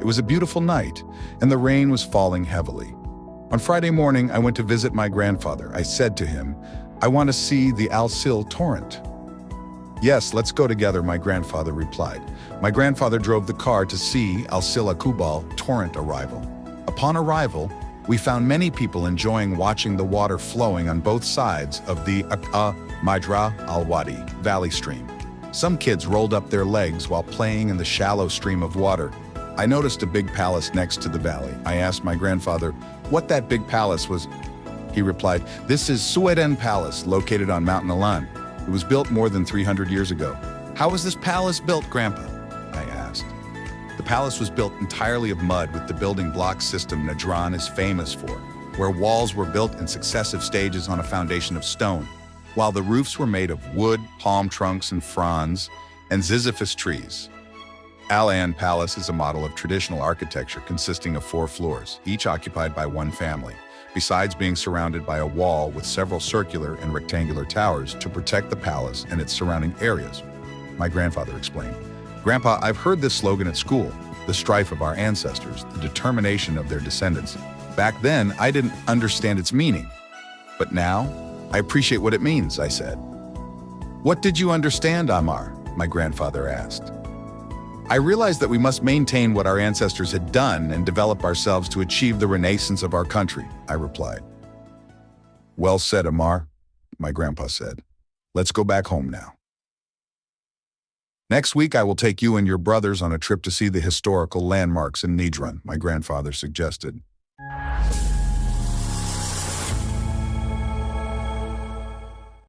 It was a beautiful night, and the rain was falling heavily. On Friday morning, I went to visit my grandfather. I said to him, "I want to see the Al-Sil torrent." "Yes, let's go together," my grandfather replied. My grandfather drove the car to see Al-Sil Aqubal torrent arrival. Upon arrival, we found many people enjoying watching the water flowing on both sides of the Majraa-Alwadi valley stream. Some kids rolled up their legs while playing in the shallow stream of water. I noticed a big palace next to the valley. I asked my grandfather what that big palace was. He replied, "This is Suedan Palace, located on Mountain Alaan. It was built more than 300 years ago." "How was this palace built, Grandpa?" I asked. "The palace was built entirely of mud with the building block system Najran is famous for, where walls were built in successive stages on a foundation of stone, while the roofs were made of wood, palm trunks and fronds, and Ziziphus trees." Al-Aan Palace is a model of traditional architecture consisting of 4 floors, each occupied by one family, besides being surrounded by a wall with several circular and rectangular towers to protect the palace and its surrounding areas. My grandfather explained, "Grandpa, I've heard this slogan at school, the strife of our ancestors, the determination of their descendants. Back then, I didn't understand its meaning. But now, I appreciate what it means," I said. "What did you understand, Amar?" my grandfather asked. "I realized that we must maintain what our ancestors had done and develop ourselves to achieve the renaissance of our country," I replied. "Well said, Amar," my grandpa said. "Let's go back home now." "Next week, I will take you and your brothers on a trip to see the historical landmarks in Najran," my grandfather suggested.